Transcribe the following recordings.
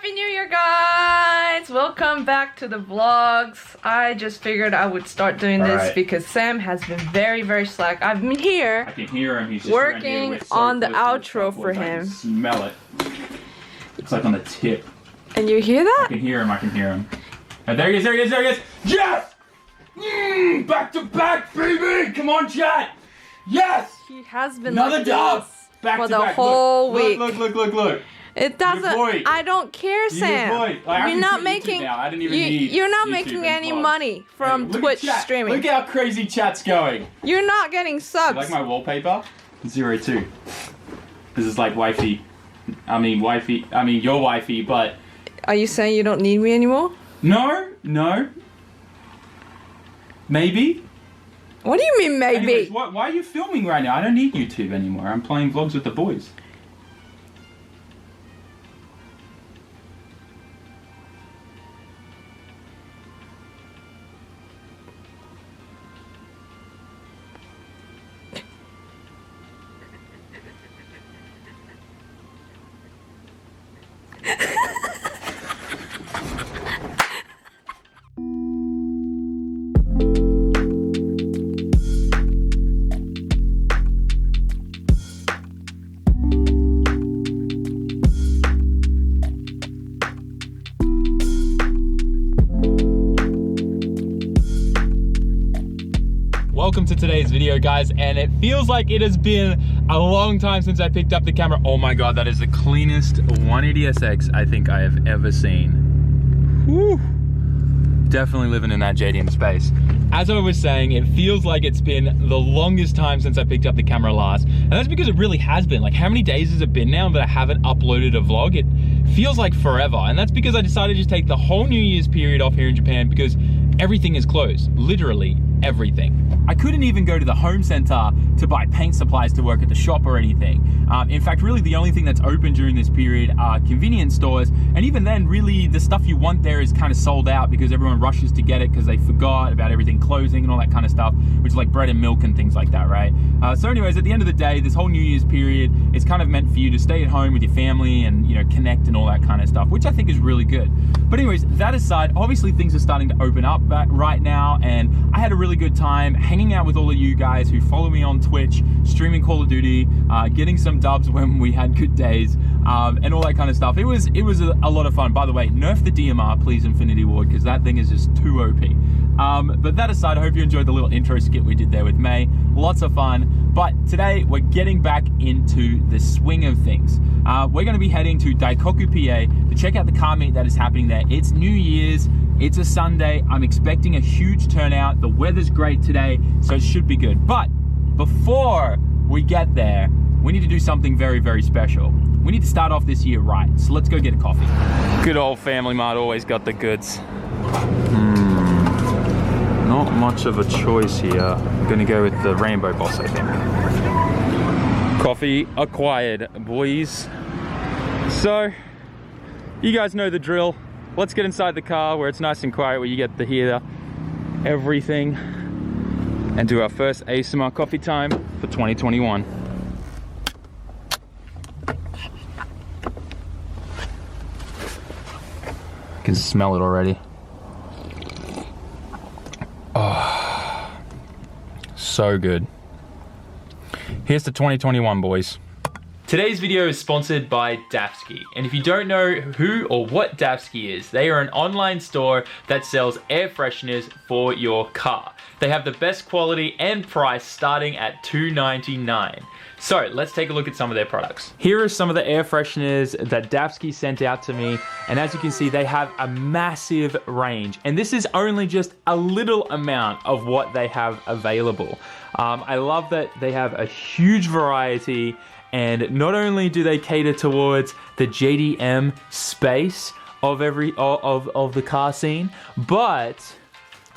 Happy New Year, guys! Welcome back to the vlogs. I just figured I would start doing this because Sam has been very slack. I've been here. I can hear him. He's just working on the outro for him. I can smell it. It's like on the tip. And you hear that? I can hear him. I can hear him. Oh, there he is. There he is. There he is. Yes! Back to back, baby! Come on, chat. Yes! He has been another like dub. Back for the whole week. Look. It doesn't. I don't care, Sam. You're not making. You're not making any money from Twitch streaming. Look how crazy chat's going. You're not getting subs. You like my wallpaper? 02. This is like wifey. I mean your wifey, but. Are you saying you don't need me anymore? No. Maybe. What do you mean maybe? Anyways, why are you filming right now? I don't need YouTube anymore. I'm playing vlogs with the boys. Welcome to today's video, guys, and it feels like it has been a long time since I picked up the camera. Oh my god, that is the cleanest 180SX I think I have ever seen. Whew. Definitely living in that JDM space. As I was saying, it feels like it's been the longest time since I picked up the camera last, and that's because it really has been. Like, how many days has it been now that I haven't uploaded a vlog? It feels like forever, and that's because I decided to just take the whole New Year's period off here in Japan because everything is closed, literally everything. I couldn't even go to the home center to buy paint supplies to work at the shop or anything. In fact, really the only thing that's open during this period are convenience stores, and even then, really the stuff you want there is kind of sold out because everyone rushes to get it because they forgot about everything closing and all that kind of stuff, which is like bread and milk and things like that, right? So anyways, at the end of the day, this whole New Year's period is kind of meant for you to stay at home with your family and, you know, connect and all that kind of stuff, which I think is really good. But anyways, that aside, obviously things are starting to open up right now, and I had a really good time hanging out with all of you guys who follow me on Twitch, streaming Call of Duty, getting some dubs when we had good days, and all that kind of stuff. It was a lot of fun. By the way, nerf the DMR, please, Infinity Ward, because that thing is just too OP. But that aside, I hope you enjoyed the little intro skit we did there with May. Lots of fun. But today, we're getting back into the swing of things. We're going to be heading to Daikoku PA to check out the car meet that is happening there. It's New Year's. It's a Sunday. I'm expecting a huge turnout. The weather's great today, so it should be good. But before we get there, we need to do something very special. We need to start off this year right. So let's go get a coffee. Good old Family Mart always got the goods. Not much of a choice here. I'm gonna go with the Rainbow Boss, I think. Coffee acquired, boys. So, you guys know the drill. Let's get inside the car where it's nice and quiet, where you get to hear everything, and do our first ASMR coffee time for 2021. I can smell it already. Oh, so good. Here's to 2021, boys. Today's video is sponsored by Dafsky, and if you don't know who or what Dafsky is, they are an online store that sells air fresheners for your car. They have the best quality and price starting at $2.99. So let's take a look at some of their products. Here are some of the air fresheners that Dafsky sent out to me, and as you can see, they have a massive range, and this is only just a little amount of what they have available. I love that they have a huge variety, and not only do they cater towards the JDM space of the car scene, but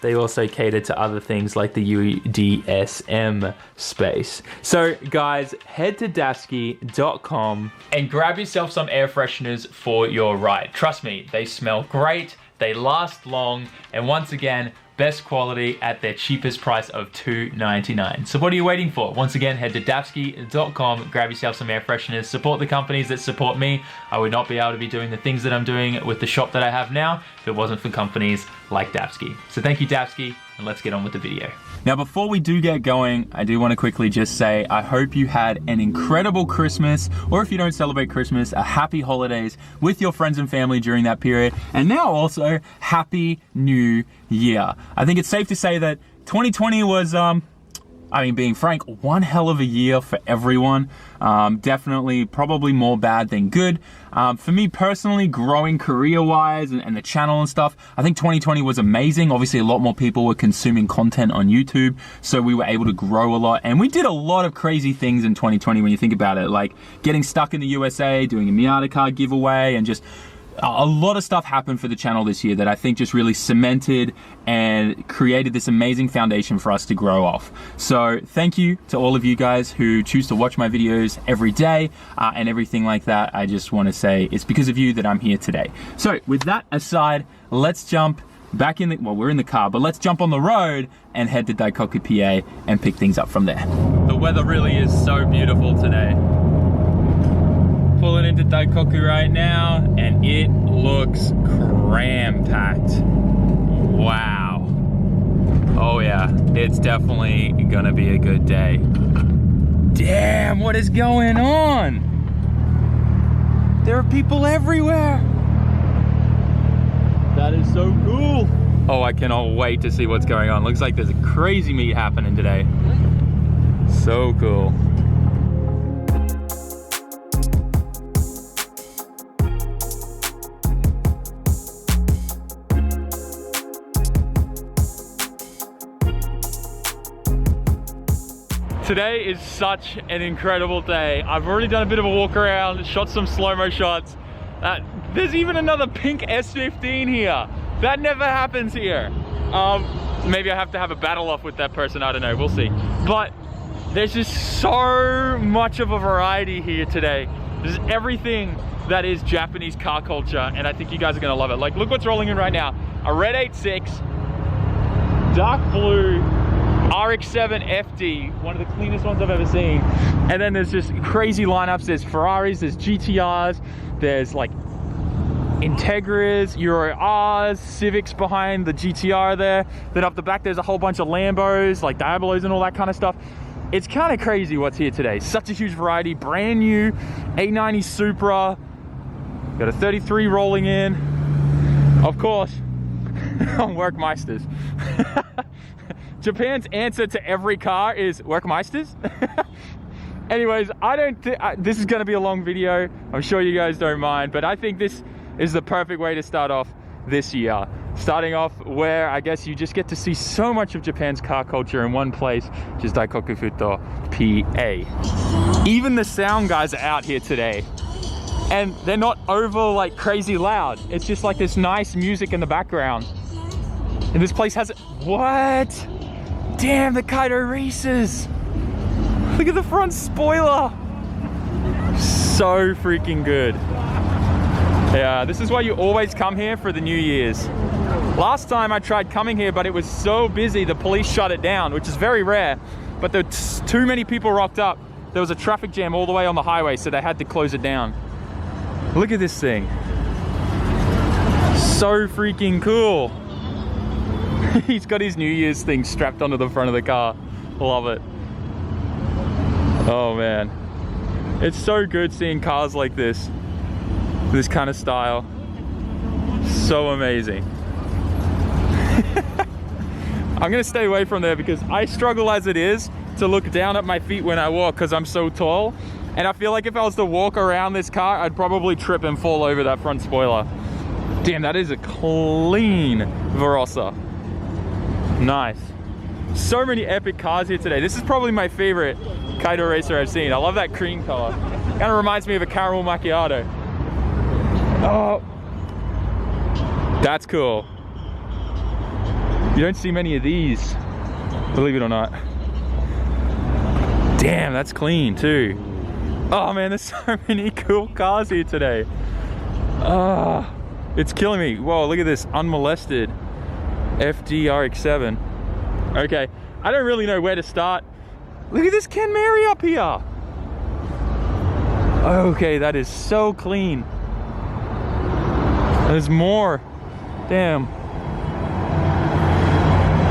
they also cater to other things like the UDSM space. So guys, head to Dafsky.com and grab yourself some air fresheners for your ride. Trust me, they smell great, they last long, and once again, best quality at their cheapest price of $2.99. So what are you waiting for? Once again, head to Dafsky.com, grab yourself some air fresheners, support the companies that support me. I would not be able to be doing the things that I'm doing with the shop that I have now if it wasn't for companies like Dafsky. So thank you, Dafsky, and let's get on with the video. Now, before we do get going, I do want to quickly just say, I hope you had an incredible Christmas, or if you don't celebrate Christmas, a happy holidays with your friends and family during that period. And now also, Happy New Year. I think it's safe to say that 2020 was, I mean, being frank, one hell of a year for everyone. Definitely, probably more bad than good. For me personally, growing career-wise and the channel and stuff, I think 2020 was amazing. Obviously, a lot more people were consuming content on YouTube, so we were able to grow a lot. And we did a lot of crazy things in 2020 when you think about it, like getting stuck in the USA, doing a Miata card giveaway, and just a lot of stuff happened for the channel this year that I think just really cemented and created this amazing foundation for us to grow off. So thank you to all of you guys who choose to watch my videos every day and everything like that. I just want to say it's because of you that I'm here today. So with that aside, let's jump back in the, well, we're in the car, but let's jump on the road and head to Daikoku PA and pick things up from there. The weather really is so beautiful today. Pulling into Daikoku right now, and it looks cram-packed. Wow. Oh yeah, it's definitely gonna be a good day. Damn, what is going on? There are people everywhere. That is so cool. Oh, I cannot wait to see what's going on. Looks like there's a crazy meet happening today. So cool. Today is such an incredible day. I've already done a bit of a walk around, shot some slow-mo shots. There's even another pink S15 here. That never happens here. Maybe I have to have a battle off with that person, I don't know, we'll see. But there's just so much of a variety here today. There's everything that is Japanese car culture, and I think you guys are gonna love it. Like, look what's rolling in right now. A red 86, dark blue, RX-7 FD, one of the cleanest ones I've ever seen. And then there's just crazy lineups. There's Ferraris, there's GTRs, there's like Integras, Euro Rs, Civics behind the GTR there. Then up the back there's a whole bunch of Lambos, like Diabolos and all that kind of stuff. It's kind of crazy what's here today. Such a huge variety. Brand new 890 Supra. Got a 33 rolling in. Of course, on Werkmeisters. Japan's answer to every car is Werkmeisters. Anyways, I don't think this is going to be a long video. I'm sure you guys don't mind, but I think this is the perfect way to start off this year. Starting off where I guess you just get to see so much of Japan's car culture in one place, which is Daikoku PA. Even the sound guys are out here today, and they're not over like crazy loud. It's just like this nice music in the background. And this place has, what? Damn, the Kaido races. Look at the front spoiler. So freaking good. Yeah, this is why you always come here for the New Year's. Last time I tried coming here, but it was so busy, the police shut it down, which is very rare. But there were too many people rocked up. There was a traffic jam all the way on the highway, so they had to close it down. Look at this thing. So freaking cool. He's got his New Year's thing strapped onto the front of the car. Love it. Oh man. It's so good seeing cars like this. This kind of style. So amazing. I'm gonna stay away from there because I struggle as it is to look down at my feet when I walk because I'm so tall. And I feel like if I was to walk around this car, I'd probably trip and fall over that front spoiler. Damn, that is a clean Verossa. Nice. So many epic cars here today. This is probably my favorite Kaido racer I've seen. I love that cream color. Kind of reminds me of a caramel macchiato. Oh, that's cool. You don't see many of these, believe it or not. Damn, that's clean too. Oh man, there's so many cool cars here today. Oh, it's killing me. Whoa, look at this, unmolested. FD RX-7. Okay, I don't really know where to start. Look at this Ken Mary up here. Okay, that is so clean. There's more. Damn.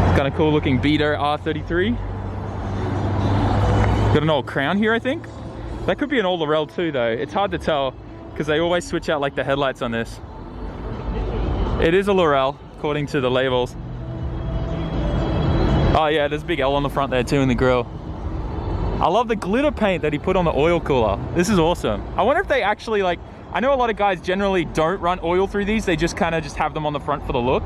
It's kind of cool looking Beater R33. Got an old Crown here, I think. That could be an old Laurel too, though. It's hard to tell because they always switch out like the headlights on this. It is a Laurel, according to the labels. Oh yeah, there's a big L on the front there too in the grille. I love the glitter paint that he put on the oil cooler. This is awesome. I wonder if they actually like, I know a lot of guys generally don't run oil through these. They just kind of just have them on the front for the look.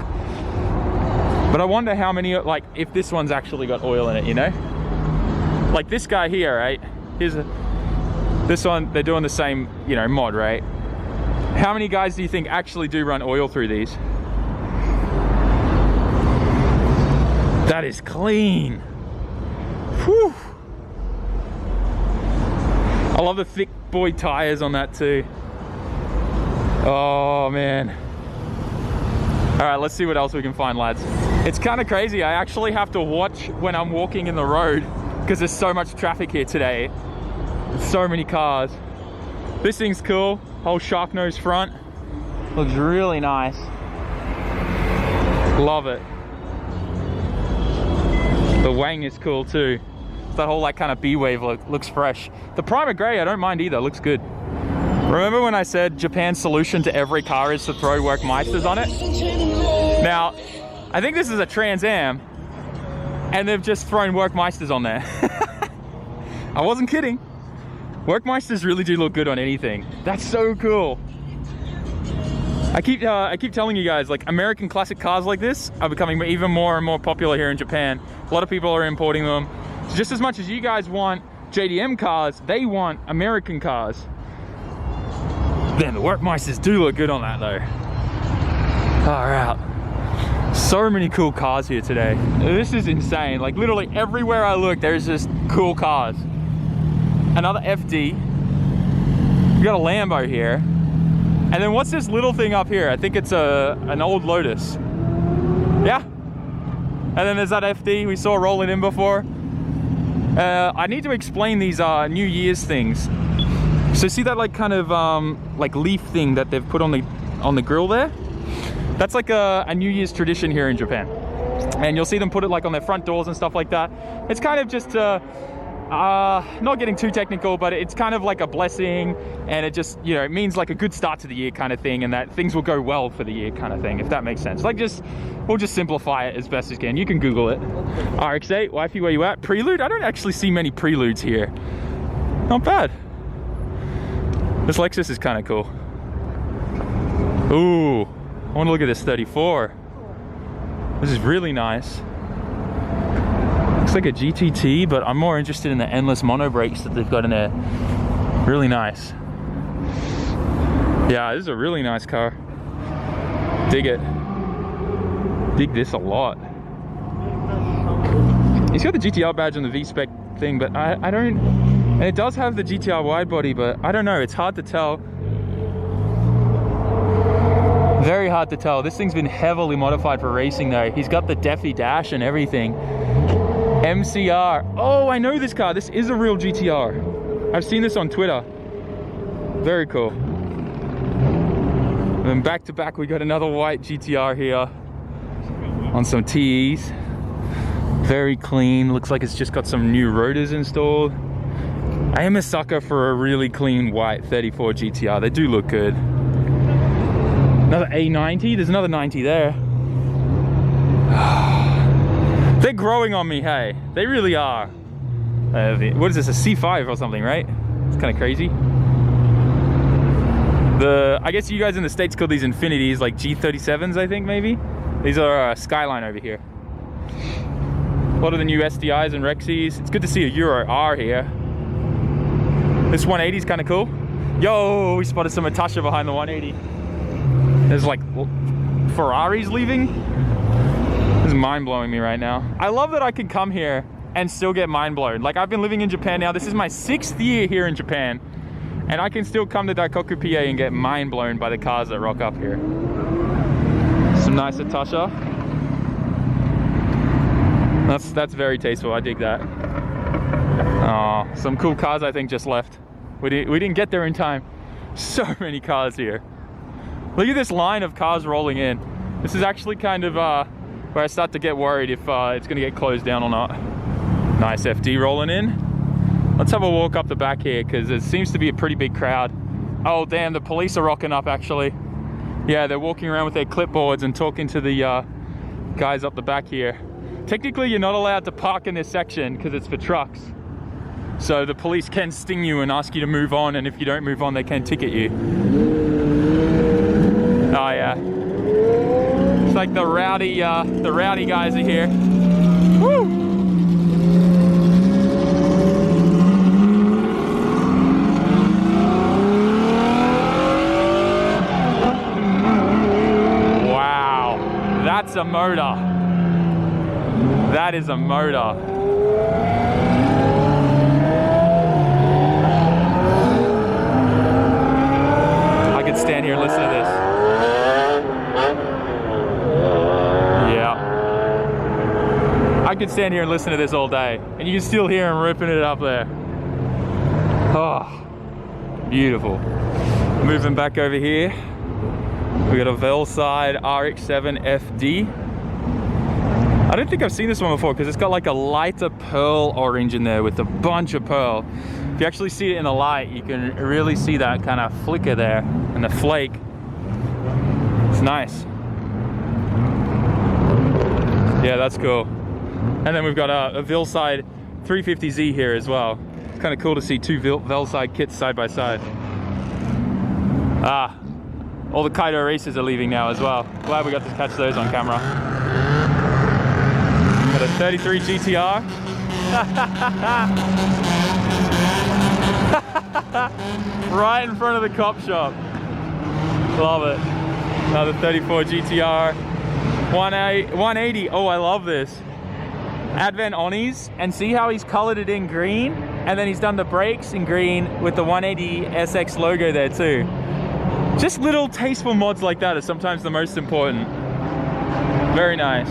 But I wonder how many, like if this one's actually got oil in it, you know? Like this guy here, right? This one, they're doing the same, you know, mod, right? How many guys do you think actually do run oil through these? That is clean. Whew. I love the thick boy tires on that too. Oh man. All right, let's see what else we can find, lads. It's kind of crazy. I actually have to watch when I'm walking in the road because there's so much traffic here today. So many cars. This thing's cool. Whole shark nose front. Looks really nice. Love it. The wang is cool too. That whole like kind of B-wave look looks fresh. The primer gray I don't mind either, looks good. Remember when I said Japan's solution to every car is to throw Workmeisters on it? Now, I think this is a Trans Am and they've just thrown Workmeisters on there. I wasn't kidding. Workmeisters really do look good on anything. That's so cool. I keep telling you guys, like American classic cars like this are becoming even more and more popular here in Japan. A lot of people are importing them. Just as much as you guys want JDM cars, they want American cars. Then the Workmeisters do look good on that though. Far out. So many cool cars here today. This is insane. Like literally everywhere I look, there's just cool cars. Another FD. We got a Lambo here. And then what's this little thing up here? I think it's an old Lotus. Yeah. And then there's that FD we saw rolling in before. I need to explain these New Year's things. So see that like kind of like leaf thing that they've put on the grill there? That's like a New Year's tradition here in Japan. And you'll see them put it like on their front doors and stuff like that. It's kind of just not getting too technical, but it's kind of like a blessing, and it just, you know, it means like a good start to the year kind of thing, and that things will go well for the year kind of thing, if that makes sense. Like we'll just simplify it as best as can. You can Google it. RX-8, wifey, where you at? Prelude? I don't actually see many Preludes here. Not bad. This Lexus is kind of cool. Ooh, I want to look at this 34. This is really nice. Looks like a GTT, but I'm more interested in the endless mono brakes that they've got in there. Really nice. Yeah, this is a really nice car. Dig it. Dig this a lot. He's got the GTR badge on the V-Spec thing, but I don't... And it does have the GTR wide body, but I don't know. It's hard to tell. Very hard to tell. This thing's been heavily modified for racing though. He's got the Defi dash and everything. MCR. Oh, I know this car. This is a real GTR. I've seen this on Twitter. Very cool. And then back to back, we got another white GTR here on some TEs. Very clean. Looks like it's just got some new rotors installed. I am a sucker for a really clean white 34 GTR. They do look good. Another A90. There's another 90 there. They're growing on me, hey. They really are. What is this, a C5 or something, right? It's kind of crazy. I guess you guys in the States call these Infinities, like G37s, I think, maybe? These are Skyline over here. A lot of the new SDIs and Rexys. It's good to see a Euro R here. This 180 is kind of cool. Yo, we spotted some Natasha behind the 180. There's like Ferraris leaving. This is mind-blowing me right now. I love that I can come here and still get mind-blown. Like, I've been living in Japan now. This is my 6th year here in Japan, and I can still come to Daikoku PA and get mind-blown by the cars that rock up here. Some nice Natasha. That's very tasteful. I dig that. Oh, some cool cars I think just left. We didn't get there in time. So many cars here. Look at this line of cars rolling in. This is actually kind of where I start to get worried if it's gonna get closed down or not. Nice FD rolling in. Let's have a walk up the back here because there seems to be a pretty big crowd. Oh damn, the police are rocking up actually. Yeah, they're walking around with their clipboards and talking to the guys up the back here. Technically, you're not allowed to park in this section because it's for trucks. So the police can sting you and ask you to move on, and if you don't move on, they can ticket you. Oh yeah. It's like the rowdy guys are here. Woo! Wow, that's a motor. That is a motor. I could stand here and listen to this. Yeah. I could stand here and listen to this all day. And you can still hear him ripping it up there. Oh, beautiful. Moving back over here. We got a Velside RX-7 FD. I don't think I've seen this one before because it's got like a lighter pearl orange in there with a bunch of pearl. If you actually see it in the light, you can really see that kind of flicker there and the flake. It's nice. Yeah, that's cool. And then we've got a Velside 350Z here as well. It's kind of cool to see two Velside kits side by side. Ah, all the Kaido racers are leaving now as well. Glad we got to catch those on camera. Got a 33 GTR. Right in front of the cop shop. Love it. Another 34 GTR. 180. Oh, I love this. Advent Onis. And see how he's colored it in green? And then he's done the brakes in green with the 180 SX logo there too. Just little tasteful mods like that are sometimes the most important. Very nice.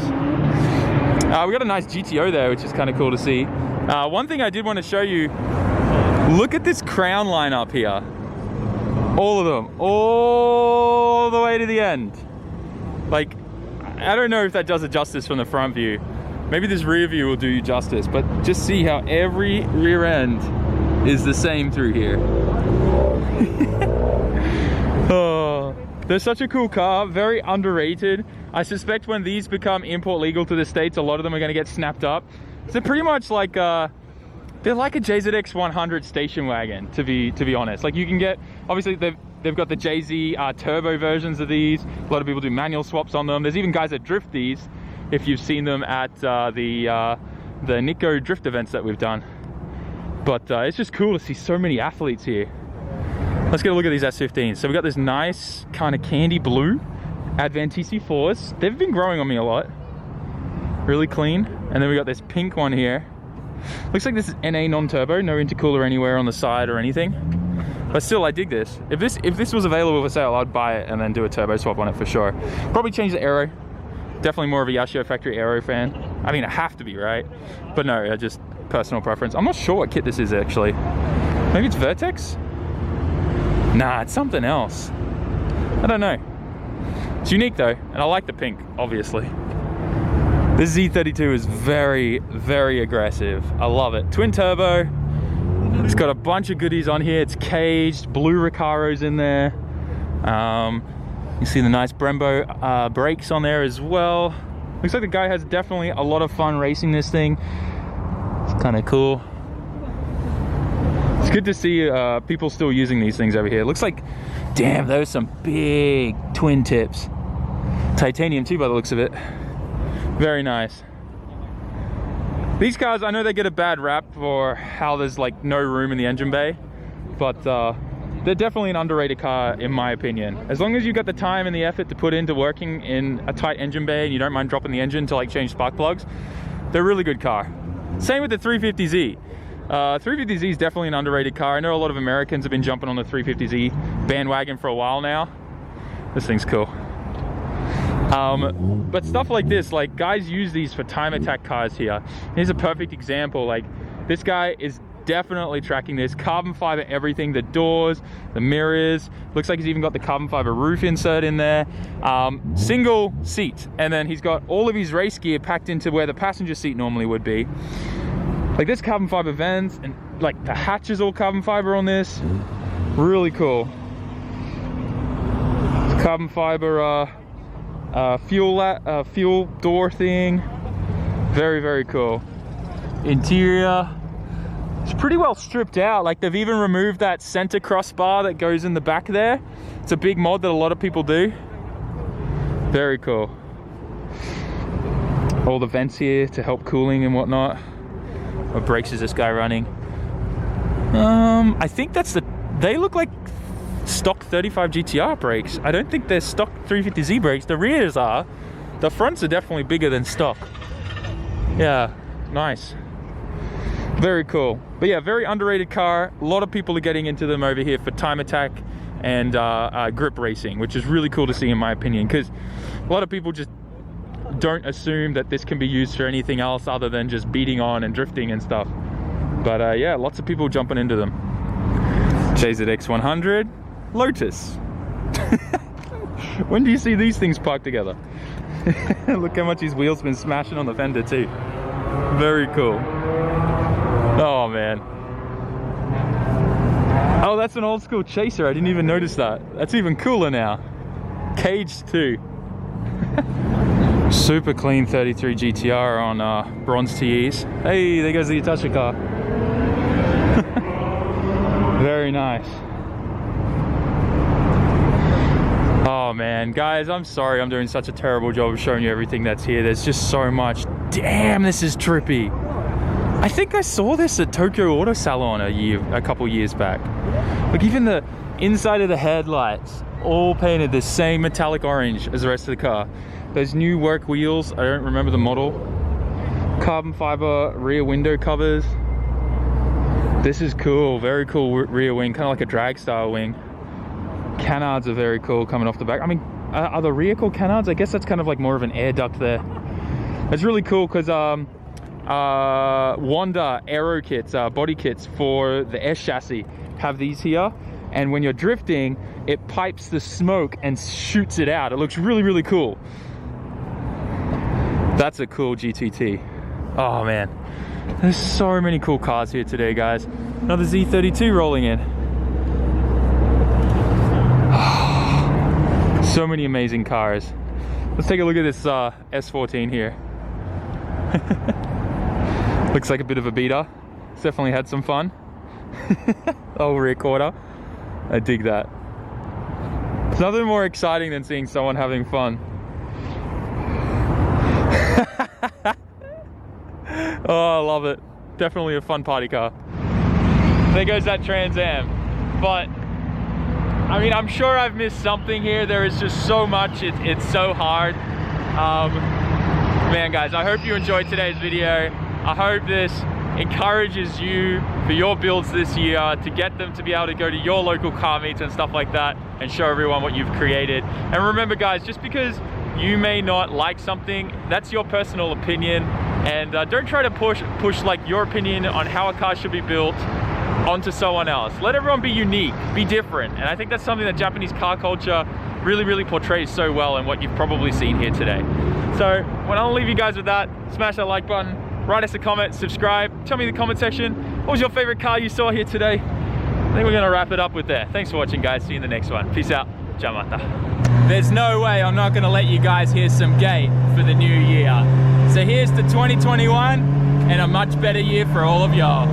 We got a nice GTO there, which is kind of cool to see. One thing I did want to show you, look at this crown line up here. All of them, all the way to the end. Like, I don't know if that does it justice from the front view. Maybe this rear view will do you justice, but just see how every rear end is the same through here. Oh, they're such a cool car, very underrated. I suspect when these become import legal to the States, a lot of them are going to get snapped up. So pretty much like they're like a JZX 100 station wagon, to be honest. Like you can get, obviously they've got the JZ turbo versions of these. A lot of people do manual swaps on them. There's even guys that drift these, if you've seen them at the Nikko drift events that we've done. But it's just cool to see so many athletes here. Let's get a look at these S15s. So we got this nice kind of candy blue Advent TC4s. They've been growing on me a lot. Really clean. And then we got this pink one here. Looks like this is NA non-turbo, no intercooler anywhere on the side or anything. But still, I dig this. If this was available for sale, I'd buy it and then do a turbo swap on it for sure. Probably change the aero. Definitely more of a Yashio factory aero fan. I mean, I have to be, right? But no, just personal preference. I'm not sure what kit this is actually. Maybe it's Vertex? Nah, it's something else. I don't know. It's unique though, and I like the pink, obviously. This Z32 is very, very aggressive. I love it. Twin turbo. It's got a bunch of goodies on here. It's caged, blue Recaros in there. You see the nice Brembo brakes on there as well. Looks like the guy has definitely a lot of fun racing this thing. It's kind of cool. It's good to see people still using these things over here. It looks like, damn, those are some big twin tips. Titanium too by the looks of it. Very nice. These cars, I know they get a bad rap for how there's like no room in the engine bay, but they're definitely an underrated car in my opinion. As long as you've got the time and the effort to put into working in a tight engine bay and you don't mind dropping the engine to like change spark plugs, they're a really good car. Same with the 350Z. 350Z is definitely an underrated car. I know a lot of Americans have been jumping on the 350Z bandwagon for a while now. This thing's cool. But stuff like this, like guys use these for time attack cars here. Here's a perfect example. Like this guy is definitely tracking this. Carbon fiber everything, the doors, the mirrors. Looks like he's even got the carbon fiber roof insert in there. Single seat, and then he's got all of his race gear packed into where the passenger seat normally would be. Like this carbon fiber vents, and like the hatch is all carbon fiber on this. Really cool. It's carbon fiber fuel door thing. Very, very cool. Interior, it's pretty well stripped out. Like they've even removed that center crossbar that goes in the back there. It's a big mod that a lot of people do. Very cool. All the vents here to help cooling and whatnot. What brakes is this guy running? I think that's they look like stock 35 GTR brakes. I don't think they're stock 350Z brakes. The rears are. The fronts are definitely bigger than stock. Yeah, nice. Very cool. But yeah, very underrated car. A lot of people are getting into them over here for time attack and grip racing, which is really cool to see in my opinion, because a lot of people just don't assume that this can be used for anything else other than just beating on and drifting and stuff. But yeah, lots of people jumping into them. JZX 100, Lotus. When do you see these things parked together? Look how much his wheels been smashing on the fender too. Very cool. Oh man. Oh, that's an old school Chaser. I didn't even notice that. That's even cooler now. Caged too. Super clean 33 GTR on bronze TEs. Hey, there goes the Itachi car. Very nice. Oh man, guys, I'm sorry I'm doing such a terrible job of showing you everything that's here. There's just so much. Damn, this is trippy. I think I saw this at Tokyo Auto Salon a couple years back. Like even the inside of the headlights, all painted the same metallic orange as the rest of the car. Those new work wheels, I don't remember the model. Carbon fiber rear window covers. This is cool, very cool rear wing, kind of like a drag style wing. Canards are very cool coming off the back. I mean, are the rear called canards? I guess that's kind of like more of an air duct there. It's really cool because Wanda aero kits, body kits for the S chassis have these here. And when you're drifting, it pipes the smoke and shoots it out. It looks really, really cool. That's a cool GTT. Oh man, there's so many cool cars here today, guys. Another Z32 rolling in. So many amazing cars. Let's take a look at this S14 here. Looks like a bit of a beater. It's definitely had some fun. Oh, rear quarter. I dig that. There's nothing more exciting than seeing someone having fun. Oh, I love it. Definitely a fun party car. There goes that Trans Am. But I mean, I'm sure I've missed something here. There is just so much. It's so hard. Man, guys, I hope you enjoyed today's video. I hope this encourages you for your builds this year to get them to be able to go to your local car meets and stuff like that and show everyone what you've created. And remember, guys, just because you may not like something, that's your personal opinion. And don't try to push like your opinion on how a car should be built onto someone else. Let everyone be unique, be different. And I think that's something that Japanese car culture really, really portrays so well in what you've probably seen here today. So when I'll leave you guys with that, smash that like button, write us a comment, subscribe, tell me in the comment section, what was your favorite car you saw here today? I think we're gonna wrap it up with there. Thanks for watching, guys. See you in the next one. Peace out. Jamata. There's no way I'm not gonna let you guys hear some gate for the new year. So here's to 2021 and a much better year for all of y'all.